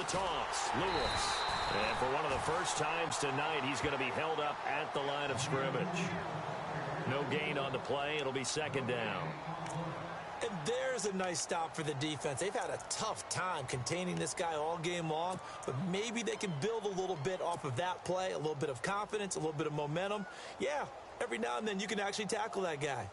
the toss. Lewis. And for one of the first times tonight, he's going to be held up at the line of scrimmage. No gain on the play. It'll be second down. And there's a nice stop for the defense. They've had a tough time containing this guy all game long, but maybe they can build a little bit off of that play, a little bit of confidence, a little bit of momentum. Yeah, every now and then you can actually tackle that guy.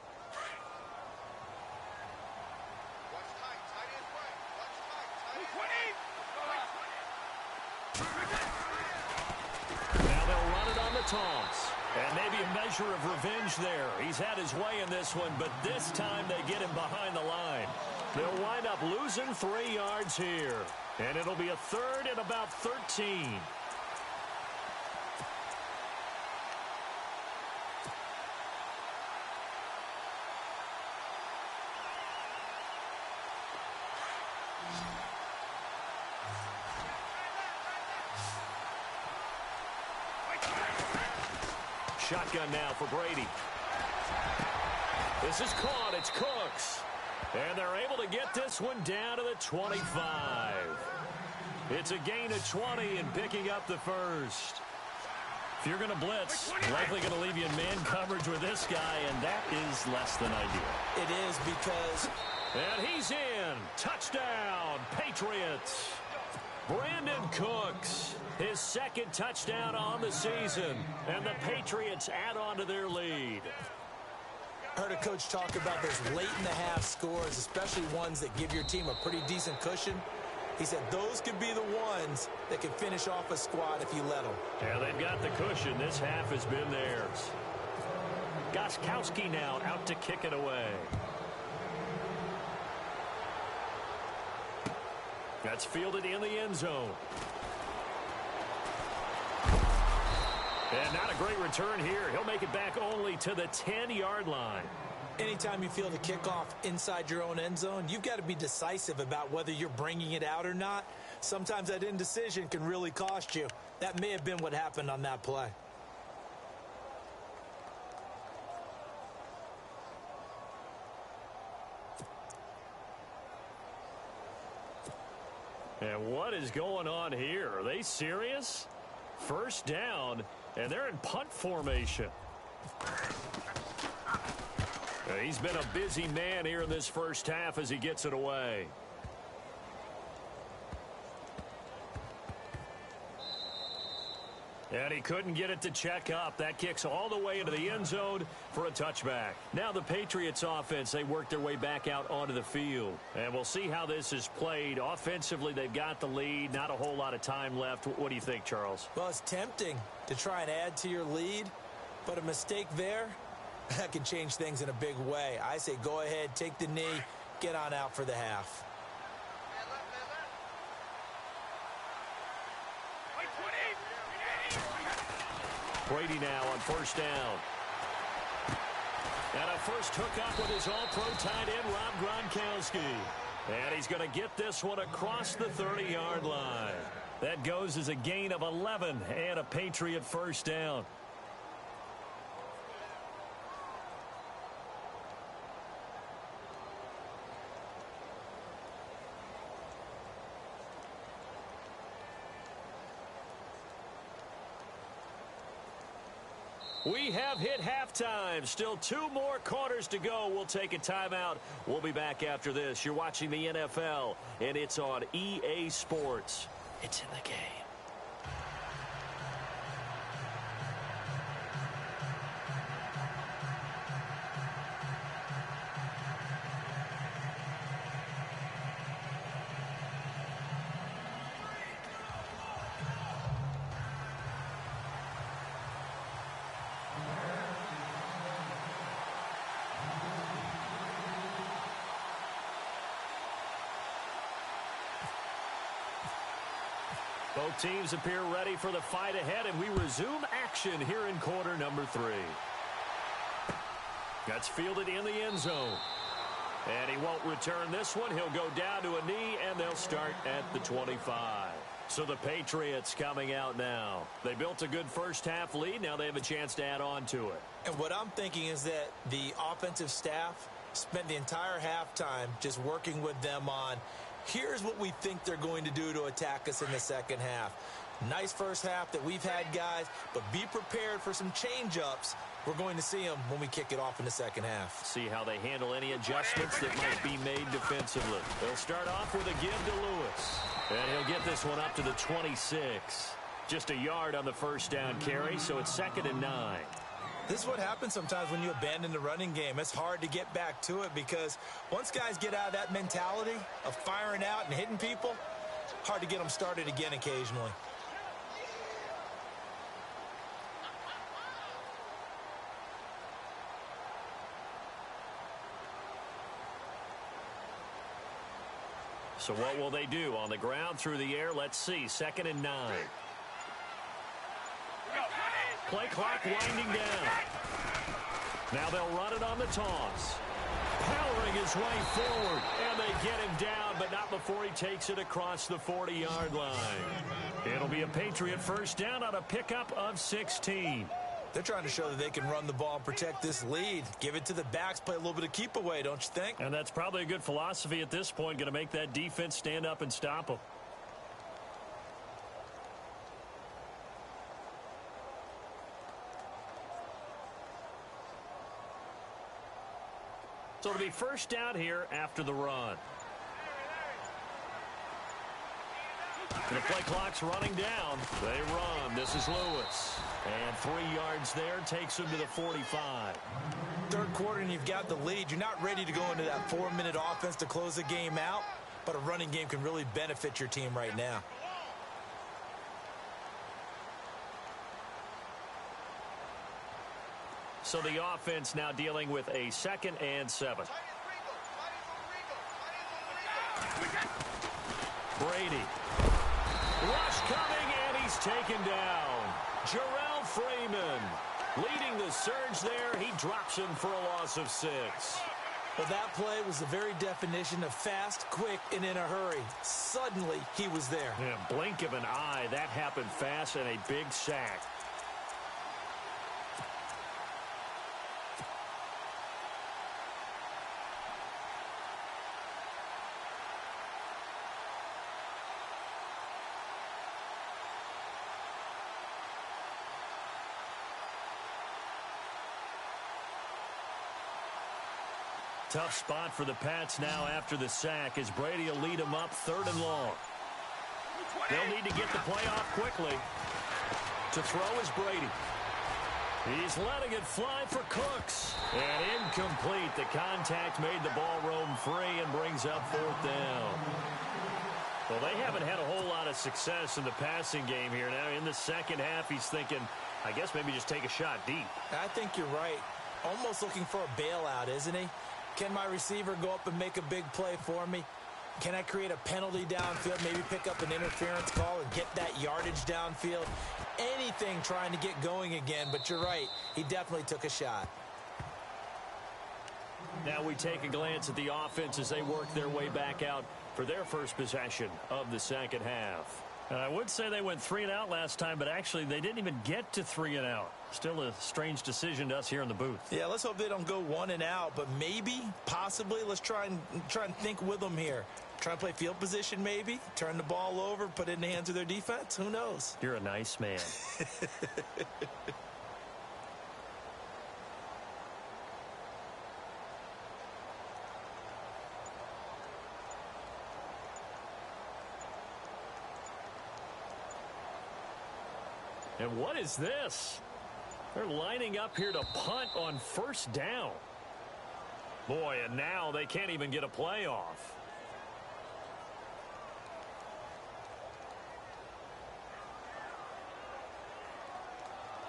Now they'll run it on the toss. And maybe a measure of revenge there. He's had his way in this one, but this time they get him behind the line. They'll wind up losing 3 yards here. And it'll be a third and about 13. Shotgun now for Brady. This is caught. It's Cooks. And they're able to get this one down to the 25. It's a gain of 20 and picking up the first. If you're going to blitz, likely going to leave you in man coverage with this guy, and that is less than ideal. It is because... And he's in. Touchdown, Patriots. Brandon Cooks, his second touchdown on the season, and the Patriots add on to their lead. Heard a coach talk about those late-in-the-half scores, especially ones that give your team a pretty decent cushion. He said those could be the ones that can finish off a squad if you let them. Yeah, they've got the cushion. This half has been theirs. Gostkowski now out to kick it away. That's fielded in the end zone. And not a great return here. He'll make it back only to the 10-yard line. Anytime you feel the kickoff inside your own end zone, you've got to be decisive about whether you're bringing it out or not. Sometimes that indecision can really cost you. That may have been what happened on that play. And what is going on here? Are they serious? First down, and they're in punt formation. He's been a busy man here in this first half as he gets it away. And he couldn't get it to check up. That kicks all the way into the end zone for a touchback. Now the Patriots offense, they work their way back out onto the field. And we'll see how this is played. Offensively, they've got the lead. Not a whole lot of time left. What do you think, Charles? Well, it's tempting to try and add to your lead, but a mistake there, that can change things in a big way. I say go ahead, take the knee, get on out for the half. Brady now on first down. And a first hookup with his all-pro tight end, Rob Gronkowski. And he's going to get this one across the 30-yard line. That goes as a gain of 11 and a Patriot first down. We have hit halftime. Still 2 more quarters to go. We'll take a timeout. We'll be back after this. You're watching the NFL, and it's on EA Sports. It's in the game. Both teams appear ready for the fight ahead, and we resume action here in quarter number 3. That's fielded in the end zone. And he won't return this one. He'll go down to a knee, and they'll start at the 25. So the Patriots coming out now. They built a good first-half lead. Now they have a chance to add on to it. And what I'm thinking is that the offensive staff spent the entire halftime just working with them on Here's what we think they're going to do to attack us in the second half. Nice first half that we've had, guys, but be prepared for some change-ups. We're going to see them when we kick it off in the second half. See how they handle any adjustments that might be made defensively. They'll start off with a give to Lewis. And he'll get this one up to the 26. Just a yard on the first down carry, so it's 2nd and 9. This is what happens sometimes when you abandon the running game. It's hard to get back to it because once guys get out of that mentality of firing out and hitting people, hard to get them started again occasionally. So what will they do? On the ground, through the air, let's see. 2nd and 9. Play clock winding down. Now they'll run it on the toss. Powering his way forward, and they get him down, but not before he takes it across the 40-yard line. It'll be a Patriot first down on a pickup of 16. They're trying to show that they can run the ball and protect this lead. Give it to the backs, play a little bit of keep away, don't you think? And that's probably a good philosophy at this point, going to make that defense stand up and stop them. So it'll be first down here after the run. And the play clock's running down. They run. This is Lewis. And 3 yards there takes him to the 45. Third quarter and you've got the lead. You're not ready to go into that 4-minute offense to close the game out, but a running game can really benefit your team right now. So the offense now dealing with a 2nd and 7. Brady. Rush coming, and he's taken down. Jarrell Freeman leading the surge there. He drops him for a loss of 6. Well, that play was the very definition of fast, quick, and in a hurry. Suddenly, he was there. Yeah, blink of an eye. That happened fast and a big sack. Tough spot for the Pats now after the sack as Brady will lead them up 3rd and long. They'll need to get the play off quickly. To throw is Brady. He's letting it fly for Cooks. And incomplete. The contact made the ball roam free and brings up 4th down. Well, they haven't had a whole lot of success in the passing game here. Now in the second half, he's thinking, I guess maybe just take a shot deep. I think you're right. Almost looking for a bailout, isn't he? Can my receiver go up and make a big play for me? Can I create a penalty downfield, maybe pick up an interference call and get that yardage downfield? Anything trying to get going again, but you're right. He definitely took a shot. Now we take a glance at the offense as they work their way back out for their first possession of the second half. And I would say they went 3 and out last time, but actually they didn't even get to 3 and out. Still a strange decision to us here in the booth. Yeah, let's hope they don't go 1 and out, but maybe, possibly, let's try and think with them here. Try and play field position maybe, turn the ball over, put it in the hands of their defense. Who knows? You're a nice man. And what is this? They're lining up here to punt on first down. Boy, and now they can't even get a play off.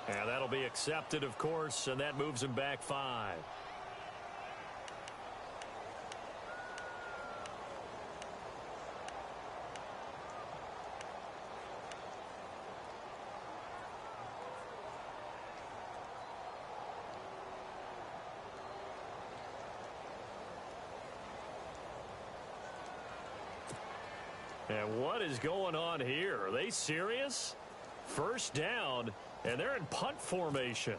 And that'll be accepted, of course, and that moves them back 5. And what is going on here? Are they serious? First down, and they're in punt formation.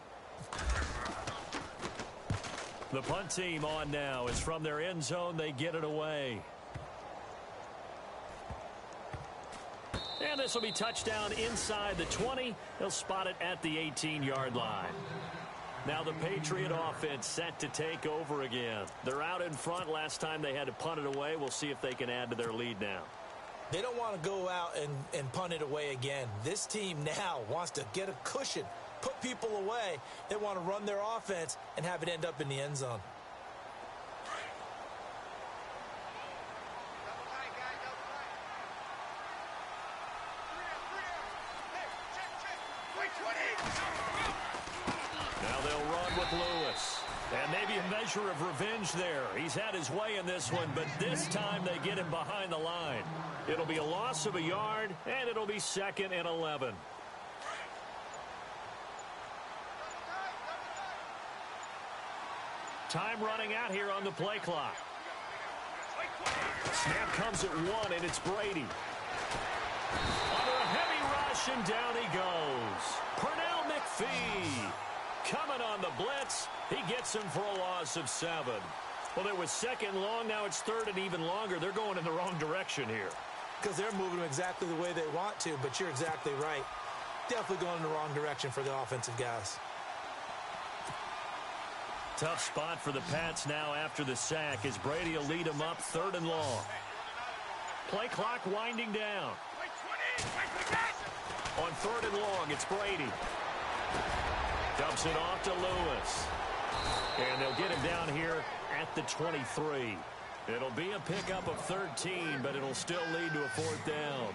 The punt team on now is from their end zone. They get it away. This will be touchdown inside the 20. They'll spot it at the 18-yard line. Now the Patriot offense set to take over again. They're out in front. Last time they had to punt it away. We'll see if they can add to their lead now. They don't want to go out and punt it away again. This team now wants to get a cushion, put people away. They want to run their offense and have it end up in the end zone. Now they'll run with Lewis. And maybe a measure of revenge there. He's had his way in this one, but this time they get him behind the line. It'll be a loss of a yard, and it'll be 2nd and 11. Time running out here on the play clock. Snap comes at 1, and it's Brady. Under a heavy rush, and down he goes. Pernell McPhee coming on the blitz. He gets him for a loss of 7. Well, it was 2nd long. Now it's 3rd and even longer. They're going in the wrong direction here. Because they're moving exactly the way they want to, but you're exactly right. Definitely going in the wrong direction for the offensive guys. Tough spot for the Pats now after the sack as Brady will lead them up 3rd and long. Play clock winding down. On 3rd and long, it's Brady. Dumps it off to Lewis. And they'll get him down here at the 23. It'll be a pickup of 13, but it'll still lead to a 4th down.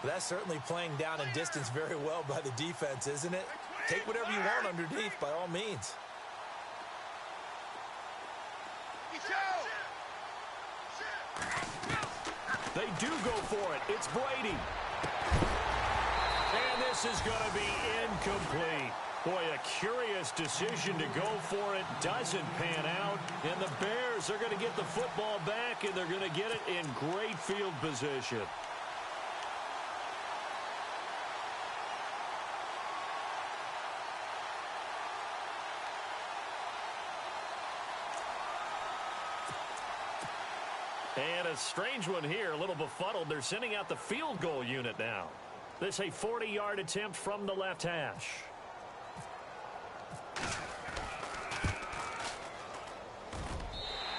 That's certainly playing down in distance very well by the defense, isn't it? Take whatever you want underneath by all means. They do go for it. It's Brady. And this is going to be incomplete. Boy, a curious decision to go for it. Doesn't pan out. And the Bears are going to get the football back, and they're going to get it in great field position. And a strange one here, a little befuddled. They're sending out the field goal unit now. This a 40-yard attempt from the left hash.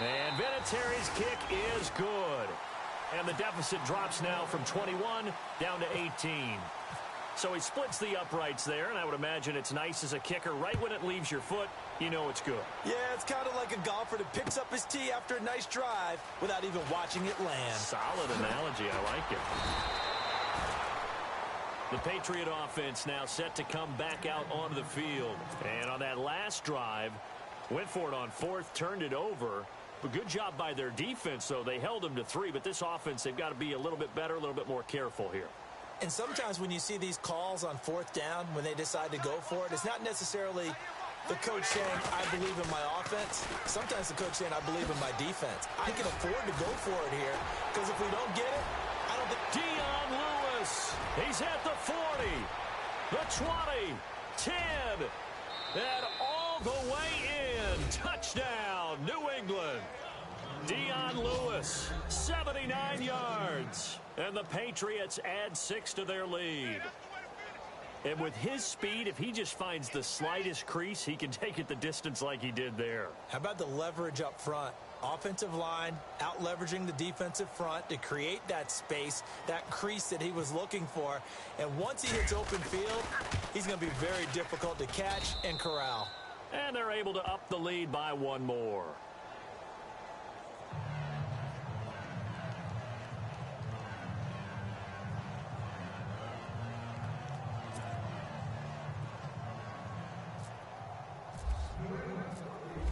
And Vinatieri's kick is good. And the deficit drops now from 21 down to 18. So he splits the uprights there, and I would imagine it's nice as a kicker. Right when it leaves your foot, you know it's good. Yeah, it's kind of like a golfer that picks up his tee after a nice drive without even watching it land. Solid analogy. I like it. The Patriot offense now set to come back out onto the field. And on that last drive, went for it on 4th, turned it over. But good job by their defense, though. They held them to 3, but this offense, they've got to be a little bit better, a little bit more careful here. And sometimes when you see these calls on 4th down, when they decide to go for it, it's not necessarily the coach saying, I believe in my offense. Sometimes the coach saying, I believe in my defense. I can afford to go for it here, because if we don't get it, I don't think... Dion Lewis, he's at the 40, the 20, 10, and all the way in. Touchdown, New England. Dion Lewis, 79 yards. And the Patriots add 6 to their lead. And with his speed, if he just finds the slightest crease, he can take it the distance like he did there. How about the leverage up front? Offensive line out leveraging the defensive front to create that space, that crease that he was looking for. And once he hits open field, he's going to be very difficult to catch and corral. And they're able to up the lead by 1 more.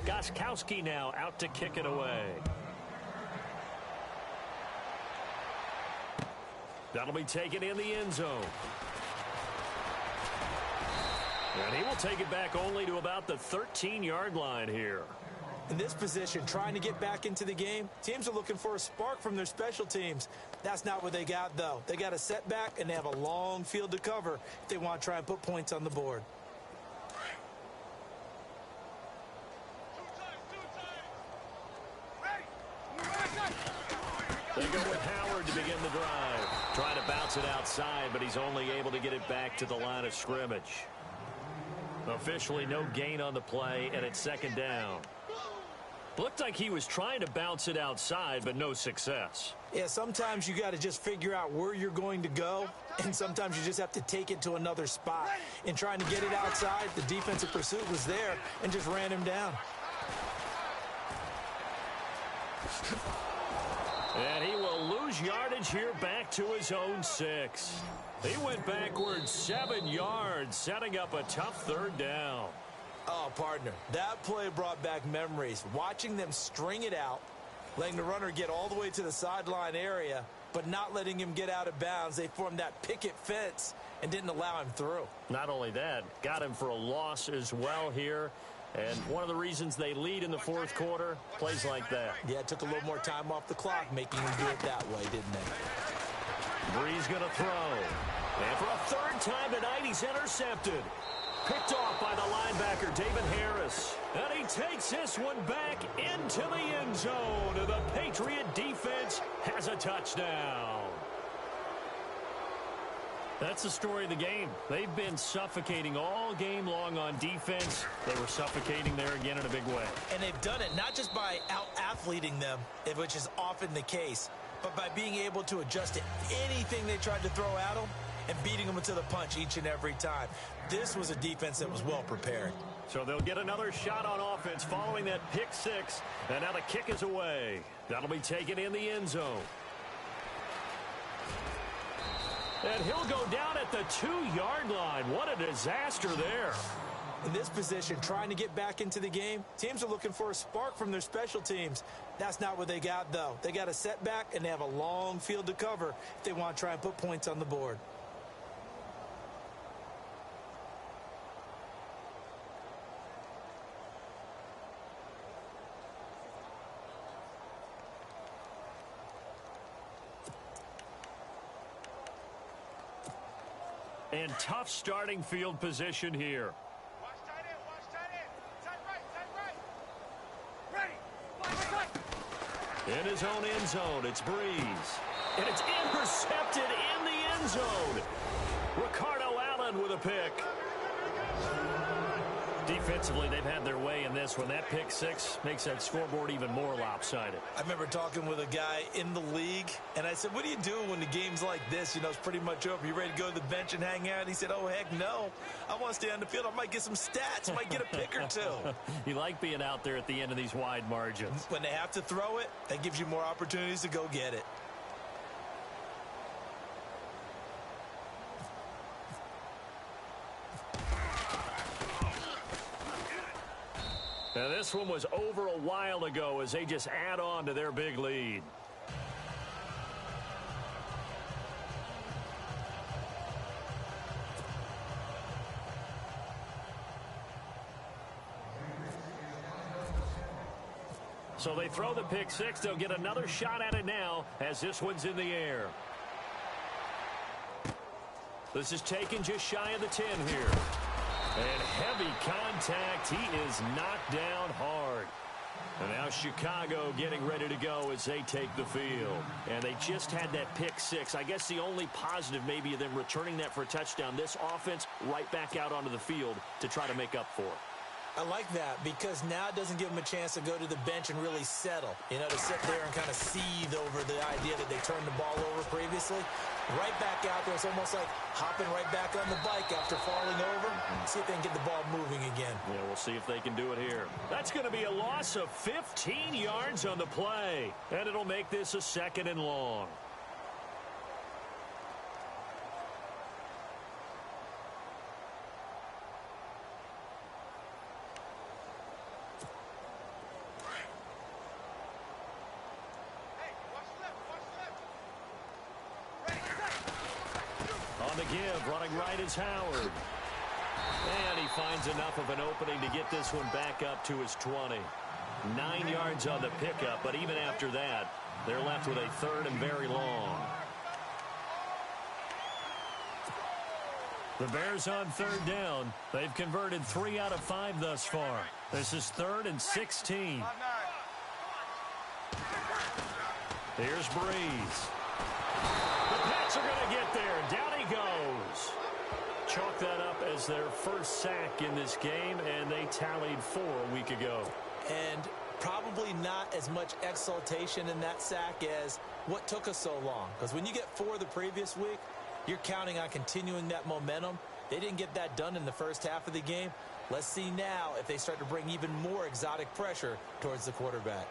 Gostkowski now out to kick it away. That'll be taken in the end zone. And he will take it back only to about the 13-yard line here. In this position, trying to get back into the game, teams are looking for a spark from their special teams. That's not what they got, though. They got a setback, and they have a long field to cover if they want to try and put points on the board. They go with Howard to begin the drive. Trying to bounce it outside, but he's only able to get it back to the line of scrimmage. Officially no gain on the play, and it's second down. Looked like he was trying to bounce it outside, but no success. Yeah, sometimes you got to just figure out where you're going to go, and sometimes you just have to take it to another spot. In trying to get it outside, the defensive pursuit was there and just ran him down. And he will lose yardage here back to his own 6. He went backwards 7 yards, setting up a tough third down. Oh, partner, that play brought back memories. Watching them string it out, letting the runner get all the way to the sideline area, but not letting him get out of bounds. They formed that picket fence and didn't allow him through. Not only that, got him for a loss as well here. And one of the reasons they lead in the fourth quarter, plays like that. Yeah, it took a little more time off the clock, making him do it that way, didn't they? Breeze going to throw. And for a third time tonight, he's intercepted. Picked off by the linebacker, David Harris. And he takes this one back into the end zone. The Patriot defense has a touchdown. That's the story of the game. They've been suffocating all game long on defense. They were suffocating there again in a big way. And they've done it not just by out-athleting them, which is often the case, but by being able to adjust to anything they tried to throw at them and beating them to the punch each and every time. This was a defense that was well prepared. So they'll get another shot on offense following that pick 6. And now the kick is away. That'll be taken in the end zone. And he'll go down at the 2-yard line. What a disaster there. In this position, trying to get back into the game, teams are looking for a spark from their special teams. That's not what they got, though. They got a setback, and they have a long field to cover if they want to try and put points on the board. And tough starting field position here. Watch tight end, watch tight end. Tight right. Ready. In his own end zone, it's Breeze. And it's intercepted in the end zone. Ricardo Allen with a pick. Defensively, they've had their way in this one. That pick 6 makes that scoreboard even more lopsided. I remember talking with a guy in the league, and I said, what do you do when the game's like this? You know, it's pretty much over. You ready to go to the bench and hang out? He said, oh, heck no. I want to stay on the field. I might get some stats. I might get a pick or two. You like being out there at the end of these wide margins. When they have to throw it, that gives you more opportunities to go get it. Now, this one was over a while ago as they just add on to their big lead. So they throw the pick 6. They'll get another shot at it now as this one's in the air. This is taken just shy of the 10 here. And heavy contact. He is knocked down hard. And now Chicago getting ready to go as they take the field. And they just had that pick 6. I guess the only positive maybe of them returning that for a touchdown. This offense right back out onto the field to try to make up for it. I like that because now it doesn't give them a chance to go to the bench and really settle. You know, to sit there and kind of seethe over the idea that they turned the ball over previously. Right back out there. It's almost like hopping right back on the bike after falling over. See if they can get the ball moving again. Yeah, we'll see if they can do it here. That's going to be a loss of 15 yards on the play. And it'll make this a 2nd and long. Give, running right is Howard. And he finds enough of an opening to get this one back up to his 20. 9 yards on the pickup, but even after that, they're left with a 3rd and very long. The Bears on 3rd down. They've converted 3 out of 5 thus far. This is 3rd and 16. Here's Breeze. They're going to get there. Down he goes. Chalk that up as their first sack in this game, and they tallied 4 a week ago. And probably not as much exultation in that sack as what took us so long. Because when you get 4 the previous week, you're counting on continuing that momentum. They didn't get that done in the first half of the game. Let's see now if they start to bring even more exotic pressure towards the quarterback.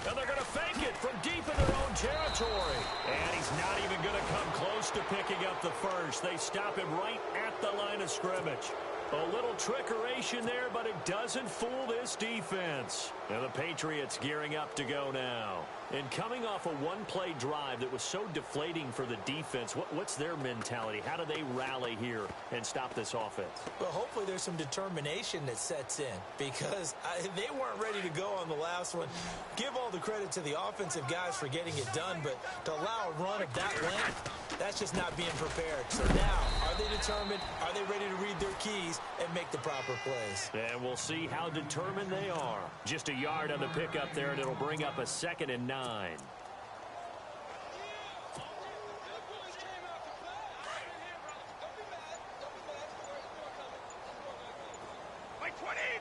And they're going to fake it from deep in their own territory. And he's not even going to come close to picking up the first. They stop him right at the line of scrimmage. A little trickeration there, but it doesn't fool this defense. And the Patriots gearing up to go now. And coming off a one-play drive that was so deflating for the defense, what's their mentality? How do they rally here and stop this offense? Well, hopefully there's some determination that sets in because they weren't ready to go on the last one. Give all the credit to the offensive guys for getting it done, but to allow a run of that length, that's just not being prepared. So now, are they determined? Are they ready to read their keys and make the proper plays? And we'll see how determined they are. Just a yard on the pickup there, and it'll bring up a 2nd and 9.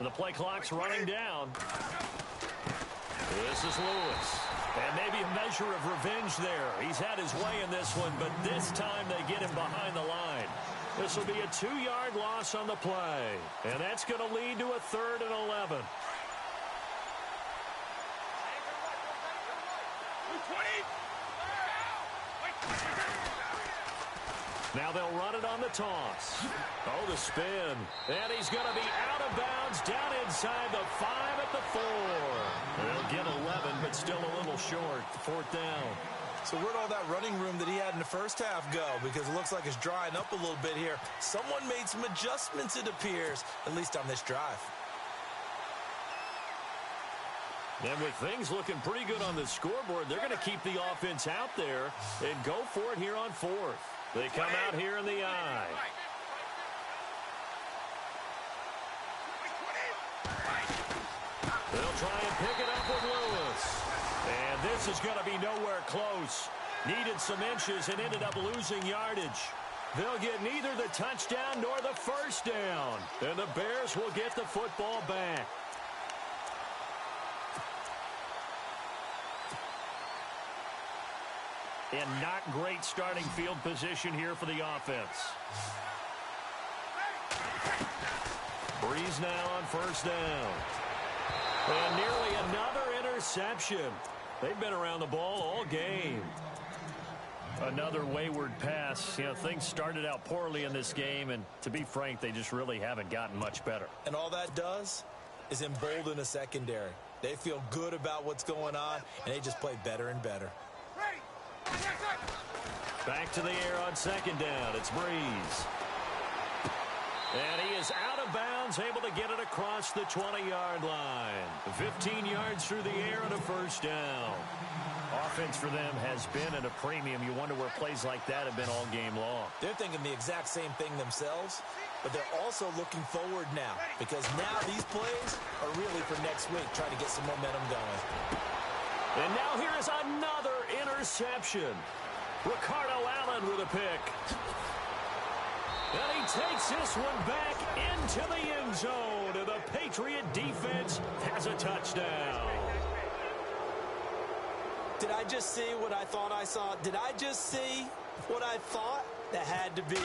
The play clock's running down. This is Lewis. And maybe a measure of revenge there. He's had his way in this one, but this time they get him behind the line. This will be a 2-yard loss on the play. And that's going to lead to a 3rd and 11. Now they'll run it on the toss. Oh, the spin. And he's going to be out of bounds down inside the 5 at the 4. They'll get 11, but still a little short. 4th down. So where'd all that running room that he had in the first half go? Because it looks like it's drying up a little bit here. Someone made some adjustments, it appears, at least on this drive. And with things looking pretty good on the scoreboard, they're going to keep the offense out there and go for it here on 4th. They come out here in the I. They'll try and pick it up with Lewis. And this is going to be nowhere close. Needed some inches and ended up losing yardage. They'll get neither the touchdown nor the first down. And the Bears will get the football back. And not great starting field position here for the offense. Breeze now on 1st down. And nearly another interception. They've been around the ball all game. Another wayward pass. You know, things started out poorly in this game, and to be frank, they just really haven't gotten much better. And all that does is embolden a secondary. They feel good about what's going on, and they just play better and better. Back to the air on 2nd down. It's Breeze. And he is out of bounds, able to get it across the 20-yard line. 15 yards through the air and a 1st down. Offense for them has been at a premium. You wonder where plays like that have been all game long. They're thinking the exact same thing themselves, but they're also looking forward now because now these plays are really for next week, trying to get some momentum going. And now here is another interception. Ricardo Allen with a pick. And he takes this one back into the end zone. And the Patriot defense has a touchdown. Did I just see what I thought I saw? Did I just see what I thought? That had to be.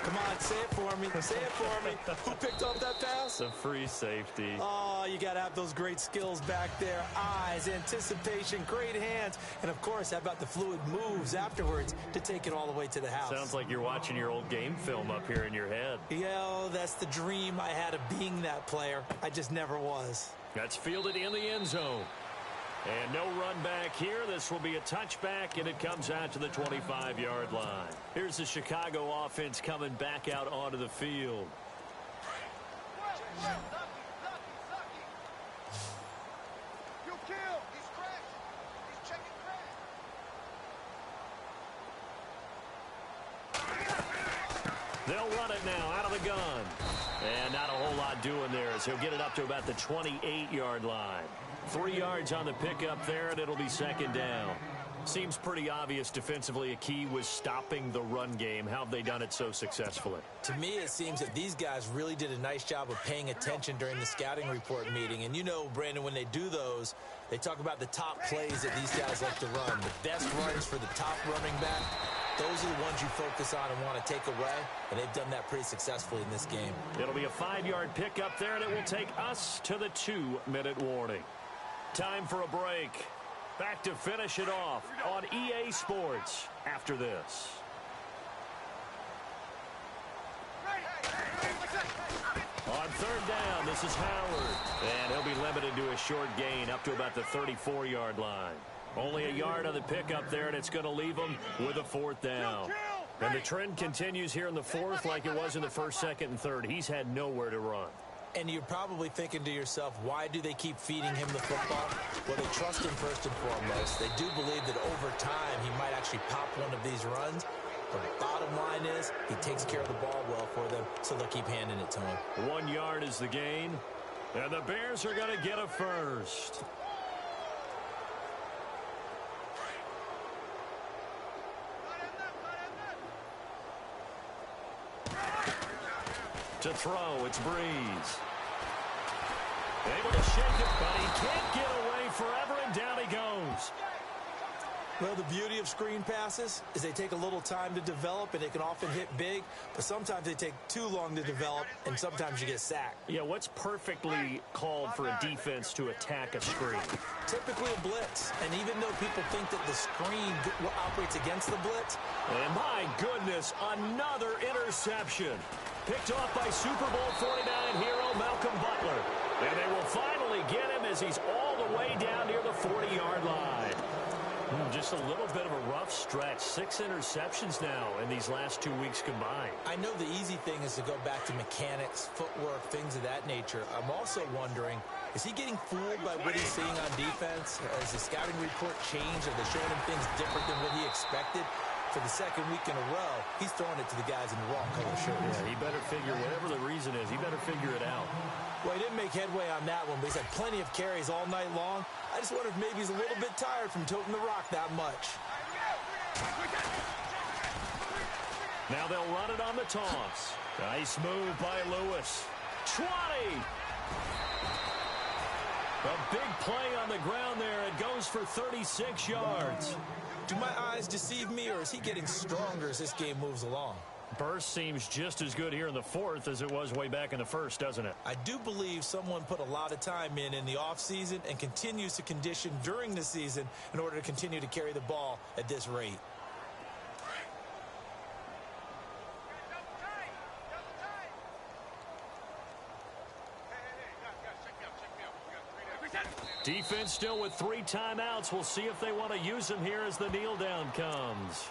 Come on, say it for me. Say it for me. Who picked up that pass? A free safety. Oh, you got to have those great skills back there. Eyes, anticipation, great hands. And, of course, how about the fluid moves afterwards to take it all the way to the house? Sounds like you're watching your old game film up here in your head. Yeah, that's the dream I had of being that player. I just never was. That's fielded in the end zone. And no run back here. This will be a touchback, and it comes out to the 25-yard line. Here's the Chicago offense coming back out onto the field. They'll run it now out of the gun. And not a whole lot doing there as he'll get it up to about the 28-yard line. 3 yards on the pickup there, and it'll be 2nd down. Seems pretty obvious defensively a key was stopping the run game. How have they done it so successfully? To me, it seems that these guys really did a nice job of paying attention during the scouting report meeting. And you know, Brandon, when they do those, they talk about the top plays that these guys like to run. The best runs for the top running back, those are the ones you focus on and want to take away. And they've done that pretty successfully in this game. It'll be a 5-yard pickup there, and it will take us to the 2-minute warning. Time for a break. Back to finish it off on EA Sports after this. On third down, this is Howard. And he'll be limited to a short gain up to about the 34-yard line. Only a yard on the pickup there, and it's going to leave him with a 4th down. And the trend continues here in the 4th like it was in the 1st, 2nd, and 3rd. He's had nowhere to run. And you're probably thinking to yourself, why do they keep feeding him the football? Well, they trust him first and foremost. They do believe that over time he might actually pop one of these runs. But the bottom line is he takes care of the ball well for them, so they'll keep handing it to him. 1 yard is the gain, and the Bears are going to get a first. To throw, it's Breeze. Able to shake it, but he can't get away forever, and down he goes. Well, the beauty of screen passes is they take a little time to develop, and they can often hit big, but sometimes they take too long to develop, and sometimes you get sacked. Yeah, what's perfectly called for a defense to attack a screen? Typically a blitz, and even though people think that the screen operates against the blitz. And my goodness, another interception. Picked off by Super Bowl 49 hero Malcolm Butler. And they will finally get him as he's all the way down near the 40-yard line. Just a little bit of a rough stretch. 6 interceptions now in these last 2 weeks combined. I know the easy thing is to go back to mechanics, footwork, things of that nature. I'm also wondering, is he getting fooled by what he's seeing on defense? Has the scouting report changed? Are they showing him things different than what he expected? For the 2nd week in a row, he's throwing it to the guys in the wrong color shirts. Yeah, he better figure, whatever the reason is, he better figure it out. Well, he didn't make headway on that one, but he's had plenty of carries all night long. I just wonder if maybe he's a little bit tired from toting the rock that much. Now they'll run it on the toss. Nice move by Lewis. 20! A big play on the ground there. It goes for 36 yards. Do my eyes deceive me, or is he getting stronger as this game moves along? Burst seems just as good here in the 4th as it was way back in the 1st, doesn't it? I do believe someone put a lot of time in the offseason and continues to condition during the season in order to continue to carry the ball at this rate. Defense still with 3 timeouts. We'll see if they want to use them here as the kneel down comes.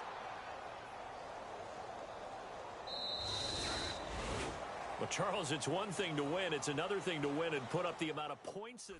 Well, Charles, it's one thing to win. It's another thing to win and put up the amount of points that